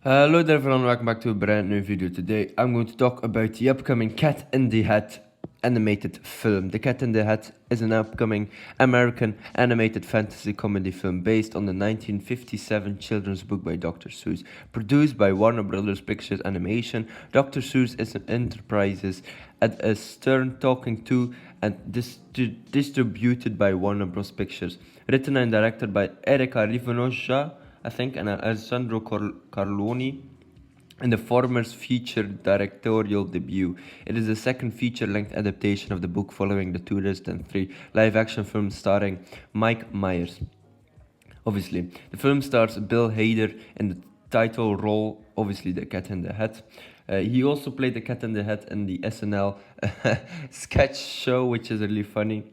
Hello there everyone, welcome back to a brand new video. Today I'm going to talk about the upcoming Cat in the Hat animated film. The Cat in the Hat is an upcoming American animated fantasy comedy film based on the 1957 children's book by Dr. Seuss. Produced by Warner Brothers Pictures Animation, Dr. Seuss is an enterprises at a Stern talking to and distributed by Warner Bros. Pictures. Written and directed by Erika Rivenoja, I think, and Alessandro Carloni, in the former's feature directorial debut. It is the second feature-length adaptation of the book following the 2003 live-action film starring Mike Myers. Obviously, the film stars Bill Hader in the title role, obviously the Cat in the Hat. He also played the Cat in the Hat in the SNL sketch show, which is really funny,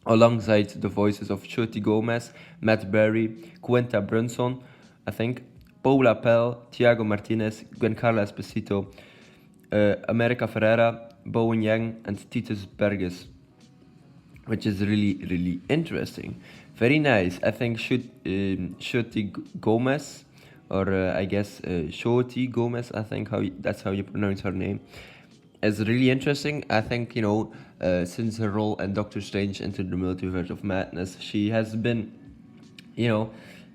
alongside the voices of Shoti Gomez, Matt Berry, Quinta Brunson, I think, Paula Pell, Tiago Martinez, Giancarlo Esposito, America Ferrera, Bowen Yang, and Titus Burgess, which is really interesting. Very nice. I think Shoti Gomez, or I guess Shoti Gomez, I think that's how you pronounce her name, is really interesting. I think, since her role in Doctor Strange Into the Multiverse of Madness, she has been,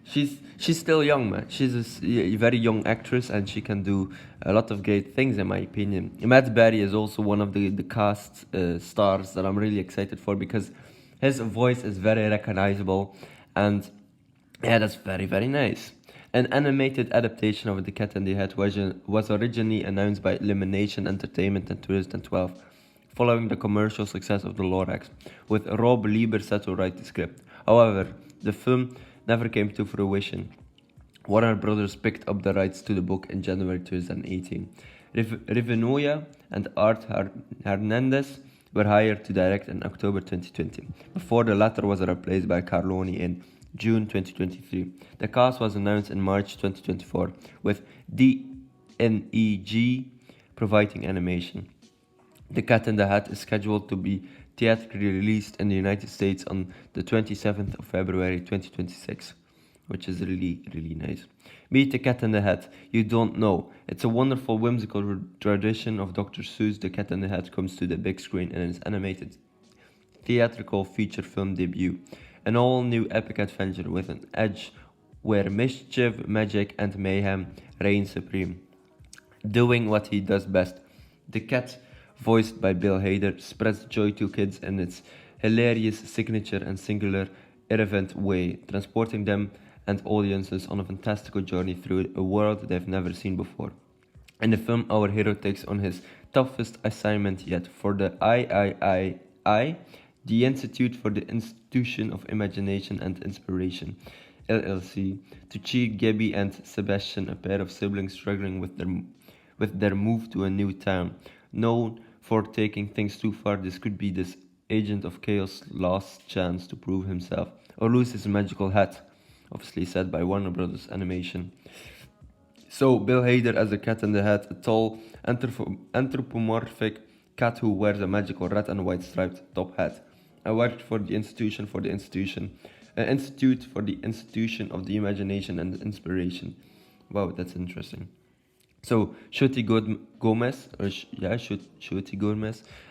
she's still young, man. She's a very young actress, and she can do a lot of great things, in my opinion. Matt Berry is also one of the cast stars that I'm really excited for, because his voice is very recognizable, and yeah, that's very nice. An animated adaptation of The Cat in the Hat was originally announced by Illumination Entertainment in 2012, following the commercial success of The Lorax, with Rob Lieber set to write the script. However, the film never came to fruition. Warner Brothers picked up the rights to the book in January 2018. Rivenoja and Art Hernandez were hired to direct in October 2020, before the latter was replaced by Carloni in June 2023. The cast was announced in March 2024, with DNEG providing animation. The Cat in the Hat is scheduled to be theatrically released in the United States on the 27th of February 2026, which is really nice. Meet The Cat in the Hat. You don't know. It's a wonderful, whimsical tradition of Dr. Seuss. The Cat in the Hat comes to the big screen in its animated theatrical feature film debut. An all-new epic adventure with an edge where mischief, magic, and mayhem reign supreme. Doing what he does best, the cat, voiced by Bill Hader, spreads joy to kids in its hilarious signature and singular, irreverent way, transporting them and audiences on a fantastical journey through a world they've never seen before. In the film, our hero takes on his toughest assignment yet for the III, the Institute for the Institution of Imagination and Inspiration, LLC, to cheer Gabby and Sebastian, a pair of siblings struggling with their move to a new town. Known for taking things too far, this could be this agent of chaos' last chance to prove himself, or lose his magical hat, obviously said by Warner Brothers Animation. So, Bill Hader as the Cat in the Hat, a tall, anthropomorphic cat who wears a magical red and white striped top hat. I worked for the Institute for the Institution of the Imagination and Inspiration. Wow, that's interesting. So, Shoti Gomez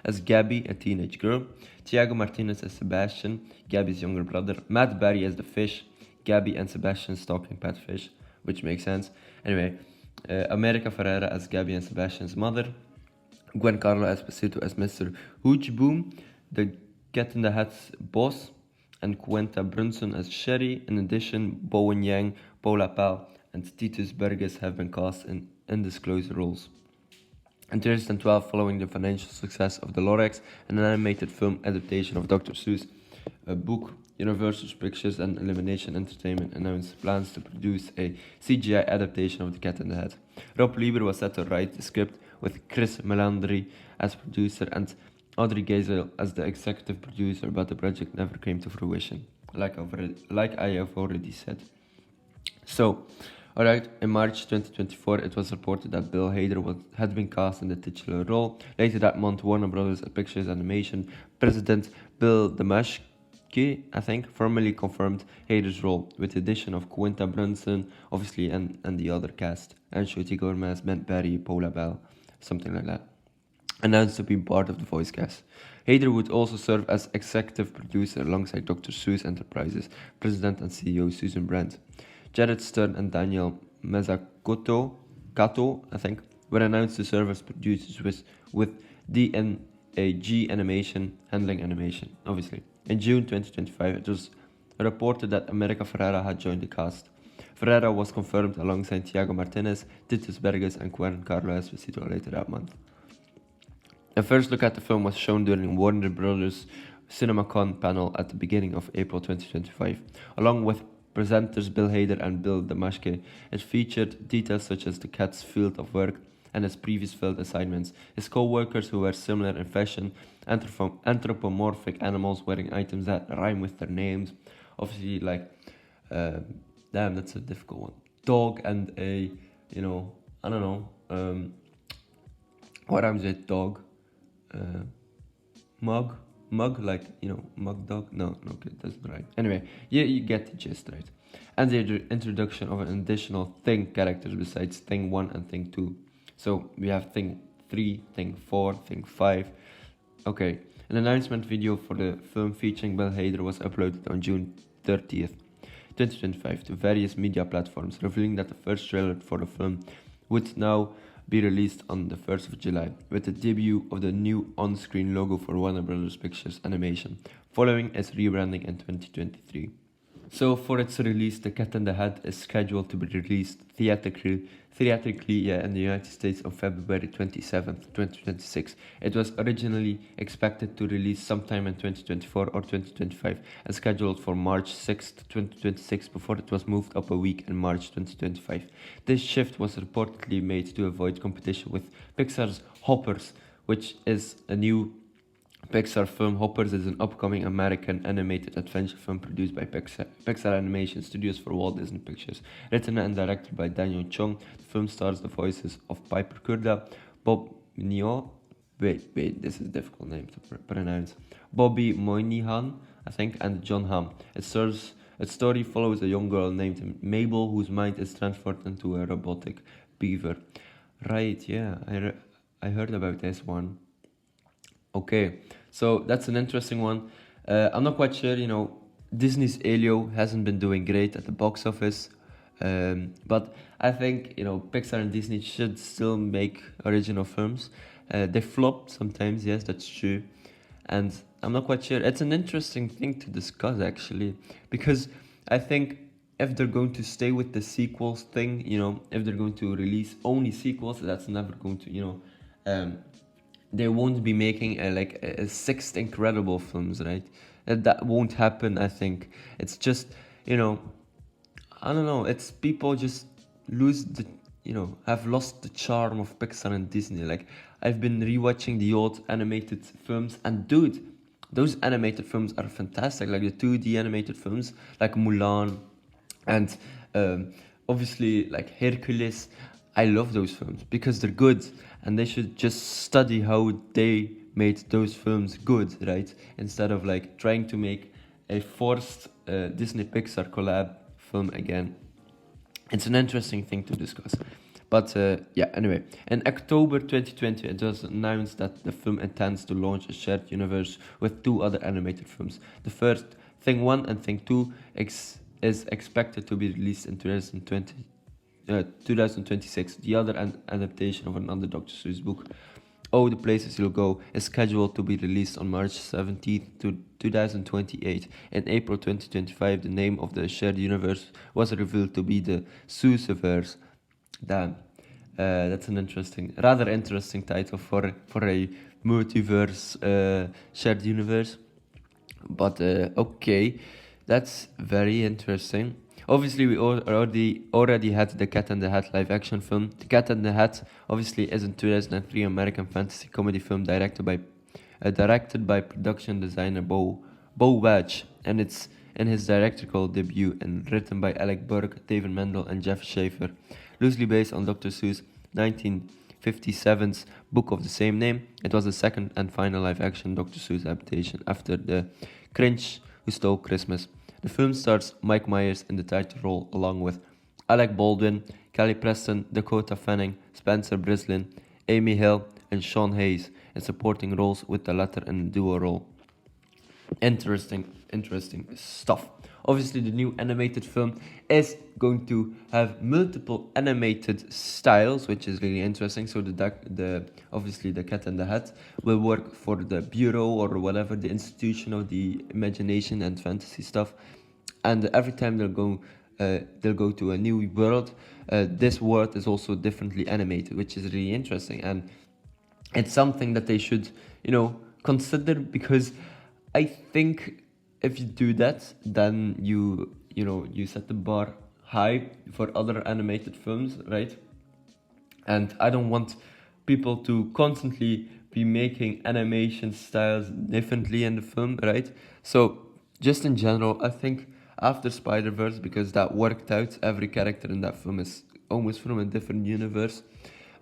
as Gabby, a teenage girl. Tiago Martinez as Sebastian, Gabby's younger brother. Matt Berry as the fish, Gabby and Sebastian's talking pet fish, which makes sense. Anyway, America Ferrera as Gabby and Sebastian's mother. Giancarlo Esposito as Mr. Hoochboom, the Cat in the Hat's boss, and Quinta Brunson as Sherry. In addition, Bowen Yang, Paula Pal, and Titus Burgess have been cast in undisclosed roles. In 2012, following the financial success of The Lorax, an animated film adaptation of Dr. Seuss' book, Universal Pictures and Illumination Entertainment announced plans to produce a CGI adaptation of The Cat in the Hat. Rob Lieber was set to write the script, with Chris Melandri as producer and Audrey Geisel as the executive producer, but the project never came to fruition, like I have already said. So, alright, in March 2024, it was reported that Bill Hader had been cast in the titular role. Later that month, Warner Brothers Pictures Animation President Bill I think, formally confirmed Hader's role with the addition of Quinta Brunson, obviously, and the other cast, and Shruti Gomez, Ben Barry, Paula Bell, something like that, announced to be part of the voice cast. Hader would also serve as executive producer alongside Dr. Seuss Enterprises president and CEO Susan Brandt. Jared Stern and Daniel Kato, I think, were announced to serve as producers with DNAG Animation handling animation, obviously. In June 2025, it was reported that America Ferrera had joined the cast. Ferrera was confirmed alongside Thiago Martinez, Titus Burgess, and Giancarlo Esposito later that month. A first look at the film was shown during Warner Bros. CinemaCon panel at the beginning of April 2025, along with presenters Bill Hader and Bill Damashke. It featured details such as the cat's field of work and his previous field assignments, his co-workers who were similar in fashion, anthropomorphic animals wearing items that rhyme with their names. Obviously, like, damn, that's a difficult one. Dog and a, I don't know, what rhymes with dog? Mug, like, mug dog. No, okay, that's right. Anyway, yeah, you get the gist, right? And the introduction of an additional Thing characters besides Thing 1 and Thing 2. So we have Thing 3, Thing 4, Thing 5. Okay, an announcement video for the film featuring Bill Hader was uploaded on June 30th, 2025 to various media platforms, revealing that the first trailer for the film would now be released on the 1st of July, with the debut of the new on-screen logo for Warner Bros. Pictures Animation, following its rebranding in 2023. So for its release, The Cat in the Hat is scheduled to be released theatrically in the United States on February 27th, 2026. It was originally expected to release sometime in 2024 or 2025 and scheduled for March 6th, 2026 before it was moved up a week in March 2025. This shift was reportedly made to avoid competition with Pixar's Hoppers, which is a new Pixar film. Hoppers is an upcoming American animated adventure film produced by Pixar Animation Studios for Walt Disney Pictures. Written and directed by Daniel Chung, the film stars the voices of Piper Kurda, Bob Neo, this is a difficult name to pronounce, Bobby Moynihan, I think, and John Hamm. Its story follows a young girl named Mabel whose mind is transferred into a robotic beaver. Right, yeah, I heard about this one. Okay, so that's an interesting one. I'm not quite sure, Disney's Elio hasn't been doing great at the box office. But I think, Pixar and Disney should still make original films. They flop sometimes, yes, that's true. And I'm not quite sure. It's an interesting thing to discuss, actually, because I think if they're going to stay with the sequels thing, if they're going to release only sequels, that's never going to, they won't be making a sixth Incredible films, right? That won't happen, I think. It's just, I don't know, it's people just lose the, have lost the charm of Pixar and Disney. Like, I've been rewatching the old animated films, and dude, those animated films are fantastic. Like the 2D animated films, like Mulan, and obviously like Hercules. I love those films because they're good, and they should just study how they made those films good, right? Instead of like trying to make a forced Disney Pixar collab film again. It's an interesting thing to discuss. But anyway, in October 2020, it was announced that the film intends to launch a shared universe with two other animated films. The first, Thing 1 and Thing 2, is expected to be released in 2026. The other adaptation of another Dr. Seuss book, Oh, the Places You'll Go, is scheduled to be released on March 17th to 2028. In April 2025, the name of the shared universe was revealed to be the Seussiverse. Damn, that's an rather interesting title for a multiverse shared universe. But okay, that's very interesting. Obviously, we already had the Cat in the Hat live action film. The Cat in the Hat obviously is a 2003 American fantasy comedy film directed by production designer Bo Wadge, and it's in his directorial debut and written by Alec Burke, David Mendel, and Jeff Schaefer. Loosely based on Dr. Seuss' 1957's book of the same name, it was the second and final live action Dr. Seuss adaptation after the Cringe Who Stole Christmas. The film stars Mike Myers in the title role along with Alec Baldwin, Kelly Preston, Dakota Fanning, Spencer Breslin, Amy Hill, and Sean Hayes in supporting roles, with the latter in a duo role. Interesting stuff. Obviously, the new animated film is going to have multiple animated styles, which is really interesting. So obviously the Cat in the Hat will work for the Bureau or whatever, the institution of the imagination and fantasy stuff. And every time they'll go to a new world. This world is also differently animated, which is really interesting, and it's something that they should, consider, because I think if you do that, then you set the bar high for other animated films, right? And I don't want people to constantly be making animation styles differently in the film, right? So just in general, I think after Spider-Verse, because that worked out, every character in that film is almost from a different universe.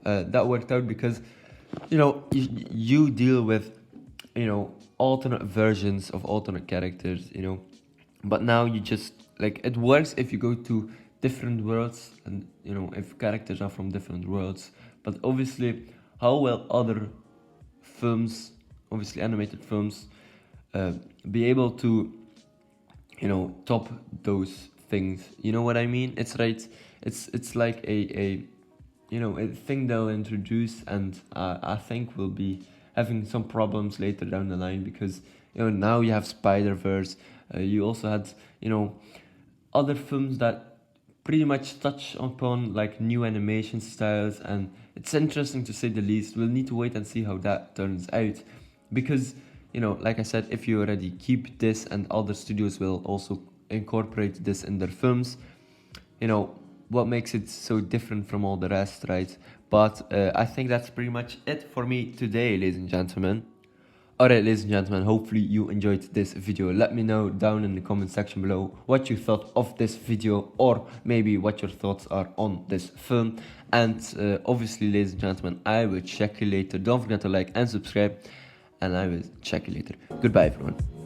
That worked out because you deal with alternate versions of alternate characters, but now you just, like, it works if you go to different worlds, and if characters are from different worlds. But obviously, how will other films, obviously animated films, be able to top those things? You know what I mean? It's right. It's like a thing they'll introduce, and I think we'll be having some problems later down the line, because now you have Spider-Verse. You also had other films that pretty much touch upon like new animation styles, and it's interesting to say the least. We'll need to wait and see how that turns out, because like I said, if you already keep this and other studios will also incorporate this in their films, what makes it so different from all the rest, right? But I think that's pretty much it for me today, ladies and gentlemen. Alright, ladies and gentlemen, hopefully you enjoyed this video. Let me know down in the comment section below what you thought of this video, or maybe what your thoughts are on this film. And obviously, ladies and gentlemen, I will check you later. Don't forget to like and subscribe, and I will check you later. Goodbye, everyone.